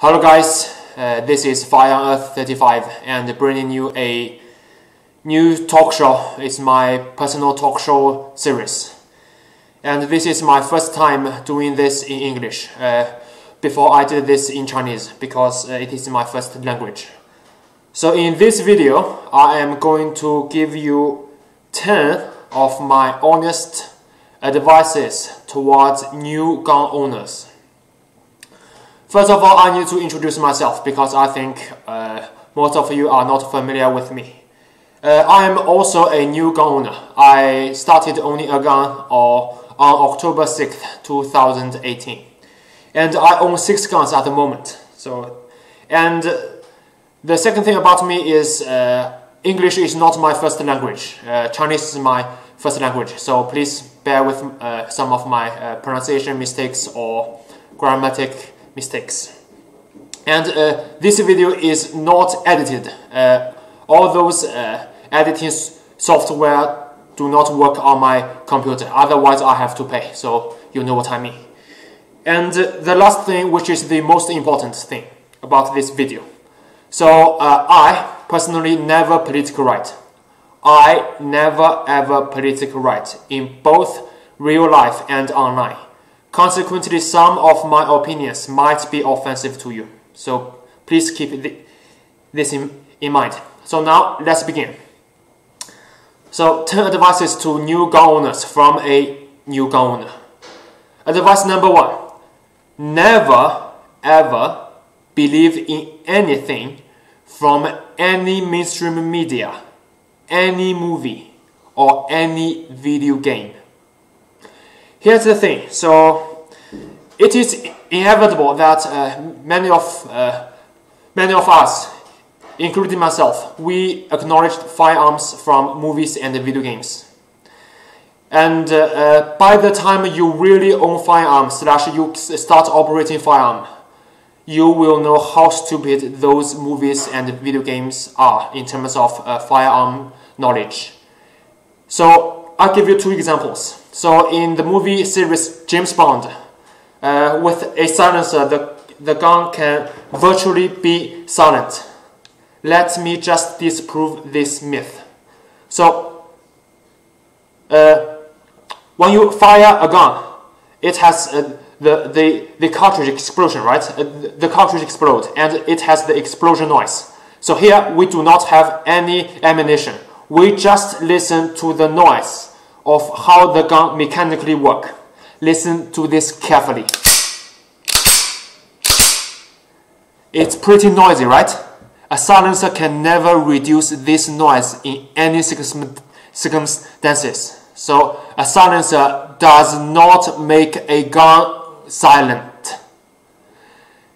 Hello guys, this is FireOnEarth 35 and bringing you a new talk show. It's my personal talk show series. And this is my first time doing this in English. Before I did this in Chinese because it is my first language. So in this video, I am going to give you 10 of my honest advices towards new gun owners. First of all, I need to introduce myself because I think most of you are not familiar with me. I am also a new gun owner. I started owning a gun on October 6th, 2018. And I own 6 guns at the moment. And the second thing about me is English is not my first language. Chinese is my first language. So please bear with some of my pronunciation mistakes or grammatic mistakes. And this video is not edited. All those editing software do not work on my computer. Otherwise, I have to pay. So you know what I mean. And the last thing, which is the most important thing about this video. So I personally never politically right. I never ever politically right in both real life and online. Consequently, some of my opinions might be offensive to you. So please keep this in mind. So now let's begin. So 10 advices to new gun owners from a new gun owner. Advice number 1. Never ever believe in anything from any mainstream media, any movie, or any video game. Here's the thing. So it is inevitable that many of us, including myself, we acknowledged firearms from movies and video games. And by the time you really own firearms / you start operating firearm, you will know how stupid those movies and video games are in terms of firearm knowledge. So I'll give you 2 examples. So in the movie series James Bond, with a silencer, the gun can virtually be silent. Let me just disprove this myth. So when you fire a gun, it has the cartridge explosion, right? The cartridge explodes and it has the explosion noise. So here we do not have any ammunition. We just listen to the noise of how the gun mechanically works. Listen to this carefully. It's pretty noisy, right? A silencer can never reduce this noise in any circumstances. So a silencer does not make a gun silent.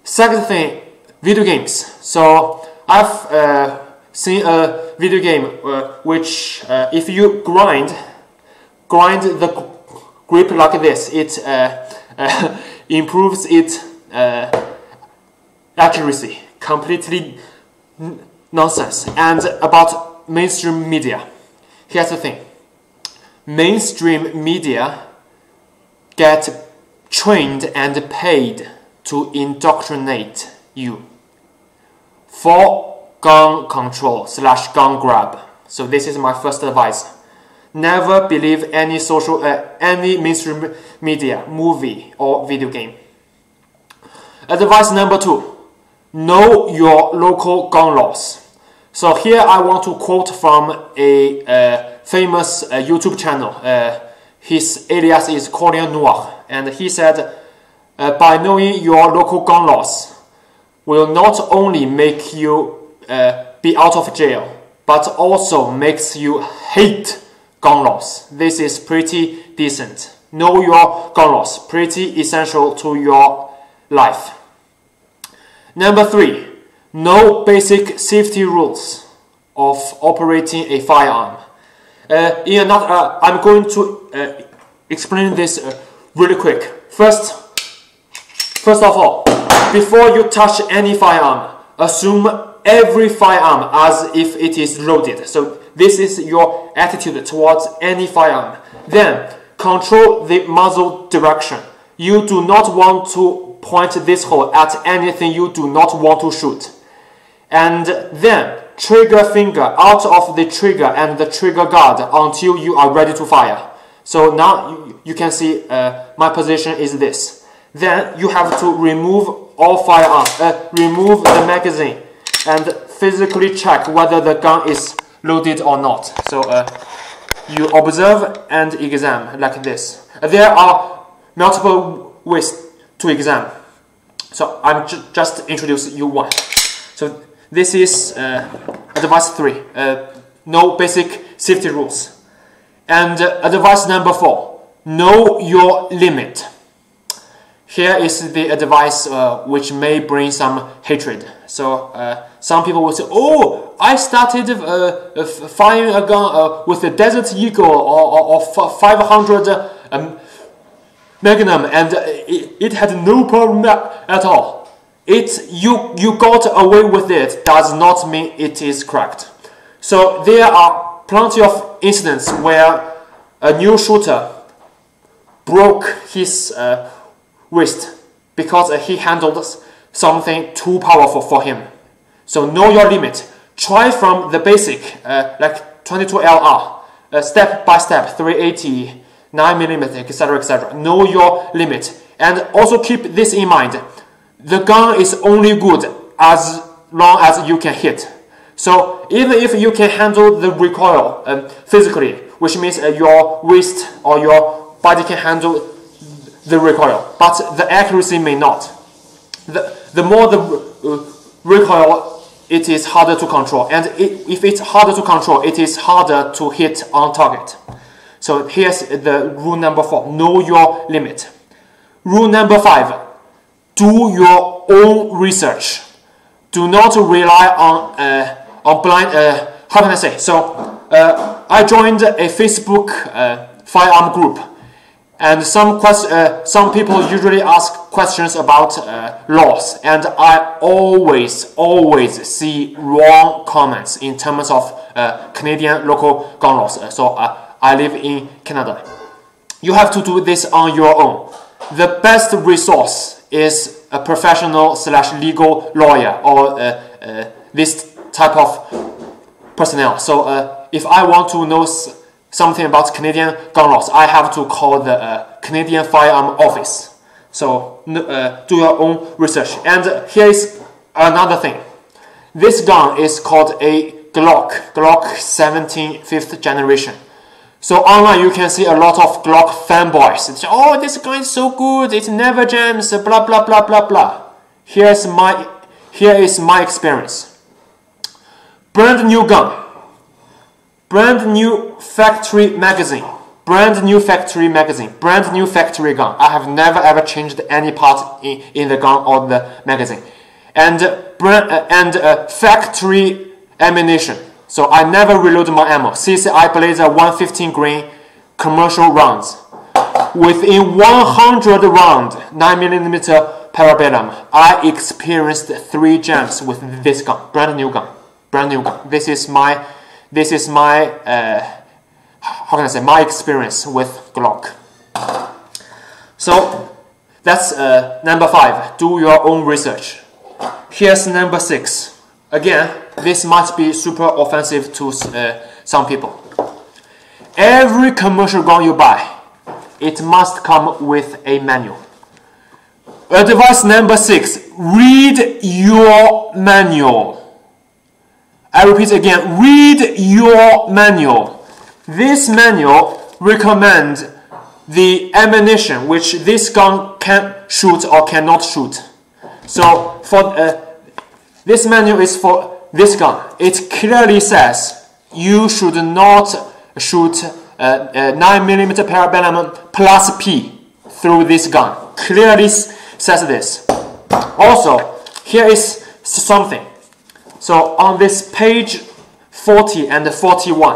Second thing, video games. So I've seen a video game which if you grind the grip like this, it improves its accuracy. Completely nonsense. And about mainstream media, here's the thing. Mainstream media get trained and paid to indoctrinate you for gun control / gun grab. So this is my first advice. Never believe any mainstream media, movie or video game. Advice number 2. Know your local gun laws. So here I want to quote from a famous YouTube channel. His alias is Colin Noir, and he said, by knowing your local gun laws will not only make you be out of jail, but also makes you hate gun laws. This is pretty decent. Know your gun laws, pretty essential to your life. Number 3, know basic safety rules of operating a firearm. I'm going to explain this really quick. First of all, before you touch any firearm, assume every firearm as if it is loaded. So this is your attitude towards any firearm. Then control the muzzle direction. You do not want to point this hole at anything you do not want to shoot. And then trigger finger out of the trigger and the trigger guard until you are ready to fire. So now you can see my position is this. Then you have to remove all firearms, remove the magazine, and physically check whether the gun is loaded or not. So you observe and examine like this. There are multiple ways to examine. So I'm just introduce you one. So this is advice 3. No basic safety rules. And advice number 4. Know your limit. Here is the advice which may bring some hatred. So some people will say, "Oh, I started firing a gun with a Desert Eagle or 500 Magnum, and it had no problem at all." You got away with it does not mean it is correct. So there are plenty of incidents where a new shooter broke his wrist because he handled something too powerful for him. So know your limit. Try from the basic, like 22 LR, step by step, 380, 9mm, etc., etc. Know your limit, and also keep this in mind. The gun is only good as long as you can hit. So even if you can handle the recoil physically, which means your wrist or your body can handle the recoil, but the accuracy may not. The more the recoil, it is harder to control, and if it's harder to control, it is harder to hit on target. So here's the rule number 4: know your limit. Rule number 5: do your own research. Do not rely on blind. How can I say? So I joined a Facebook firearm group. And some people usually ask questions about laws, and I always see wrong comments in terms of Canadian local gun laws. So I live in Canada. You have to do this on your own. The best resource is a professional / legal lawyer or this type of personnel. So if I want to know something about Canadian gun laws, I have to call the Canadian Firearm Office. So do your own research. And here is another thing. This gun is called a Glock 17 5th generation. So online you can see a lot of Glock fanboys. It's, "Oh, this gun is so good, it never jams, blah blah blah blah blah." Here is my experience. Brand new gun. Brand new factory magazine, brand new factory magazine, brand new factory gun. I have never ever changed any part in the gun or the magazine. And factory ammunition. So I never reload my ammo. CCI Blazer 115 grain commercial rounds. Within 100 round 9mm parabellum, I experienced 3 jams with this gun. Brand new gun. Brand new gun. This is my how can I say, my experience with Glock. So that's number 5. Do your own research. Here's number 6. Again, this might be super offensive to some people. Every commercial gun you buy, it must come with a manual. Advice number 6: read your manual. I repeat again, read your manual. This manual recommends the ammunition which this gun can shoot or cannot shoot. So for this manual is for this gun. It clearly says you should not shoot 9mm parabellum plus P through this gun. Clearly says this. Also, here is something. So on this page 40 and 41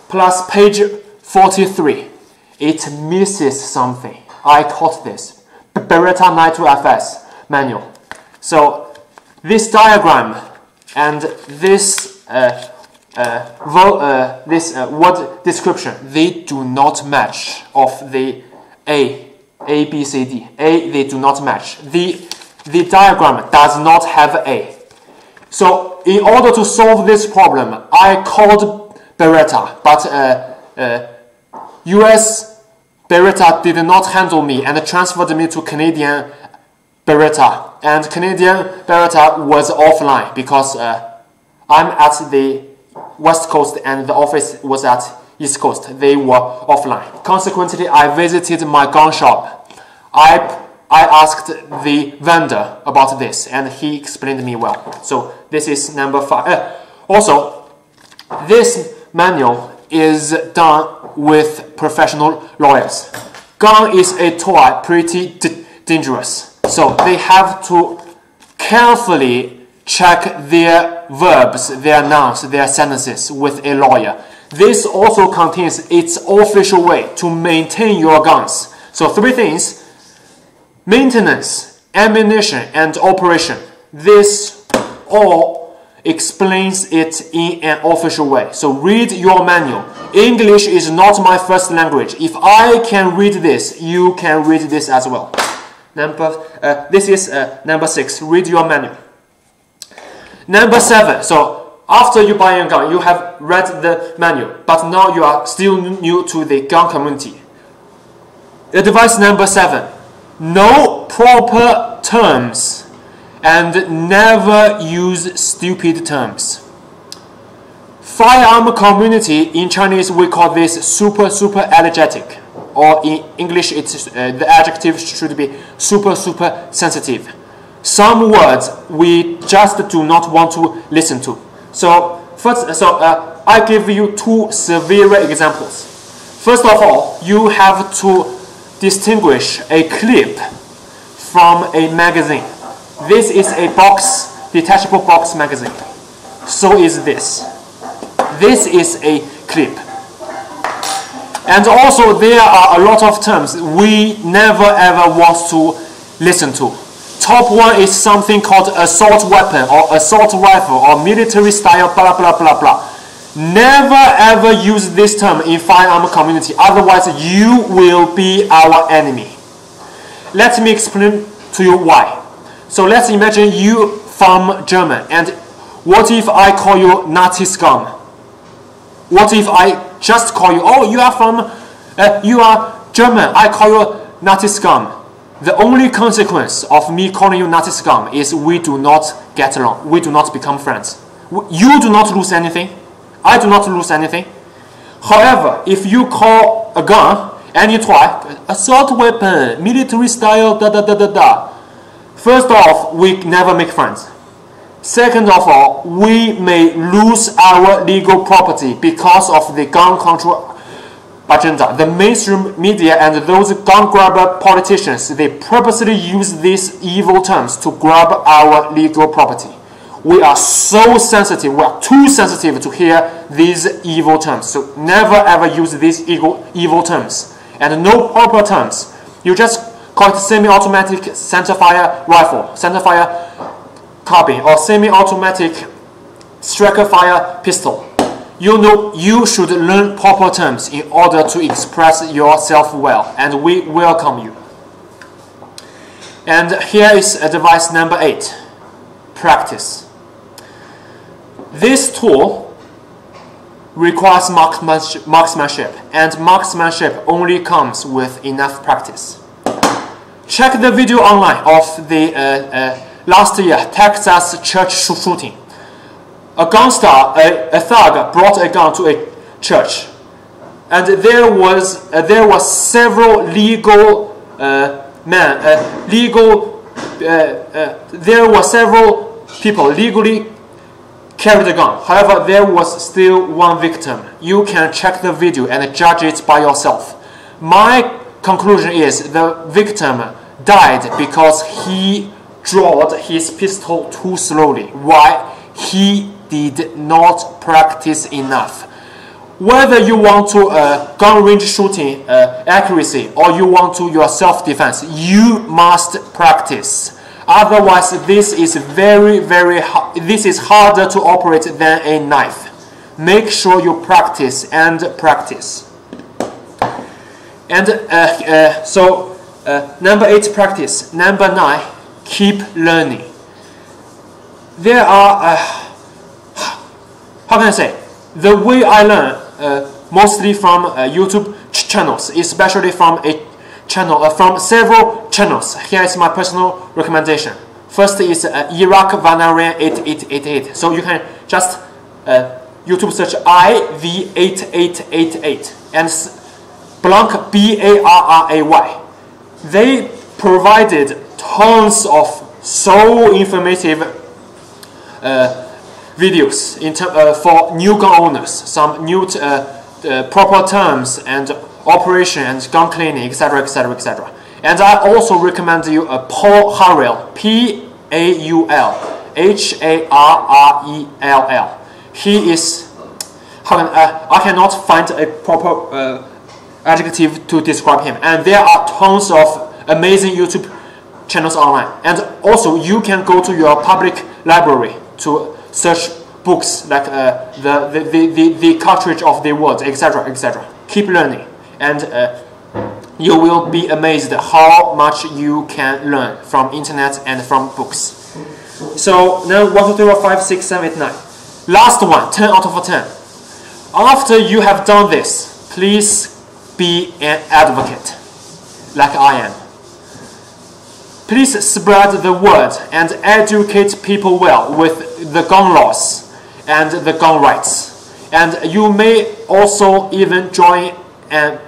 plus page 43, it misses something. I caught this. Beretta 92FS manual. So this diagram and this word description, they do not match of the A A, B, C, D. A, they do not match. The diagram does not have A. So in order to solve this problem, I called Beretta, but US Beretta did not handle me and transferred me to Canadian Beretta. And Canadian Beretta was offline because I'm at the West Coast and the office was at East Coast. They were offline. Consequently, I visited my gun shop. I asked the vendor about this and he explained me well. So this is number 5. Also, this manual is done with professional lawyers. Gun is a toy, pretty dangerous. So they have to carefully check their verbs, their nouns, their sentences with a lawyer. This also contains its official way to maintain your guns. So 3 things: maintenance, ammunition, and operation. This all explains it in an official way. So read your manual. English is not my first language. If I can read this, you can read this as well. This is number 6. Read your manual. Number 7. So after you buy a gun, you have read the manual, but now you are still new to the gun community. Advice number 7. Know proper terms and never use stupid terms. Firearm community, in Chinese we call this super energetic, or in English it's the adjective should be super sensitive. Some words we just do not want to listen to. So I give you 2 severe examples. First of all, you have to distinguish a clip from a magazine. This is a detachable box magazine. So is this. This is a clip. And also there are a lot of terms we never ever want to listen to. Top one is something called assault weapon or assault rifle or military style blah blah blah blah. Never ever use this term in firearm community, otherwise you will be our enemy. Let me explain to you why. So let's imagine you from German, and what if I call you Nazi scum? What if I just call you, oh, you are German, I call you Nazi scum? The only consequence of me calling you Nazi scum is we do not get along. We do not become friends. You do not lose anything. I do not lose anything. However, if you call a gun any toy, assault weapon, military style, first off, we never make friends. Second of all, we may lose our legal property because of the gun control agenda. The mainstream media and those gun grabber politicians, they purposely use these evil terms to grab our legal property. We are so sensitive, we are too sensitive to hear these evil terms. So never ever use these evil terms. And no proper terms. You just call it semi-automatic centerfire rifle, centerfire carbine, or semi-automatic striker fire pistol. You know you should learn proper terms in order to express yourself well, and we welcome you. And here is advice number 8. Practice. This tool requires marksmanship, and marksmanship only comes with enough practice. Check the video online of the last year Texas church shooting. A gun star, a thug, brought a gun to a church, and there were several legal there were several people legally carried a gun. However, there was still one victim. You can check the video and judge it by yourself. My conclusion is the victim died because he drew his pistol too slowly. Why? He did not practice enough. Whether you want to gun range shooting accuracy or you want to your self-defense, you must practice. Otherwise, this is this is harder to operate than a knife. Make sure you practice and practice. And so Number 8, practice. Number 9, keep learning. There are, how can I say, the way I learn mostly from YouTube channels, especially from a channel, from several channels. Here is my personal recommendation. First is Iraq Vanarian 8888. So you can just YouTube search IV8888 and Blanc BARRAY. They provided tons of so informative videos for new gun owners, some new proper terms and operation and gun cleaning, etc., etc., etc. And I also recommend you Paul Harrell, PAULHARRELL. He is, I cannot find a proper adjective to describe him. And there are tons of amazing YouTube channels online. And also you can go to your public library to search books like the cartridge of the world, etc., etc. Keep learning, and you will be amazed how much you can learn from internet and from books. So now 1, 2, 3, 4, 5, 6, 7, 8, 9. Last one, 10 out of 10. After you have done this, please be an advocate, like I am. Please spread the word and educate people well with the gun laws and the gun rights. And you may also even join an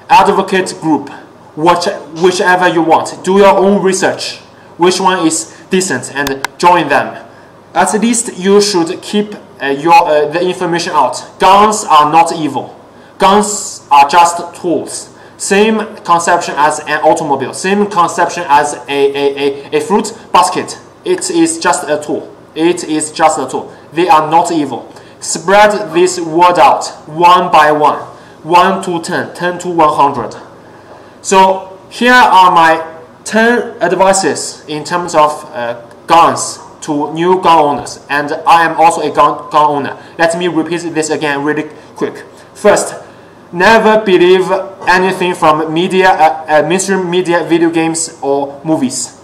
advocate group, whichever you want. Do your own research, which one is decent, and join them. At least you should keep the information out. Guns are not evil. Guns are just tools. Same conception as an automobile. Same conception as a fruit basket. It is just a tool. It is just a tool. They are not evil. Spread this word out one by one. 1 to 10, 10 to 100. So here are my 10 advices in terms of guns to new gun owners. And I am also a gun owner. Let me repeat this again really quick. First, never believe anything from media, mainstream media, video games, or movies.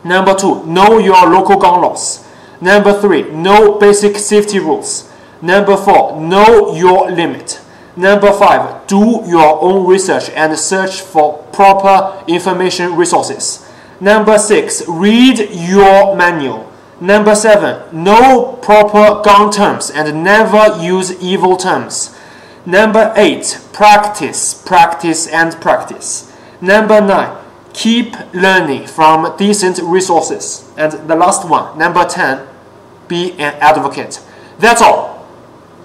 Number 2, know your local gun laws. Number 3, know basic safety rules. Number 4, know your limit. Number 5, do your own research and search for proper information resources. Number 6, read your manual. Number 7, know proper gun terms and never use evil terms. Number 8, practice, practice, and practice. Number 9, keep learning from decent resources. And the last one, number 10, be an advocate. That's all.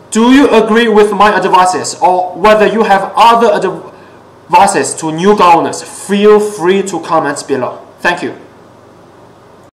Do you agree with my advices, or whether you have other advices to new gun owners? Feel free to comment below. Thank you.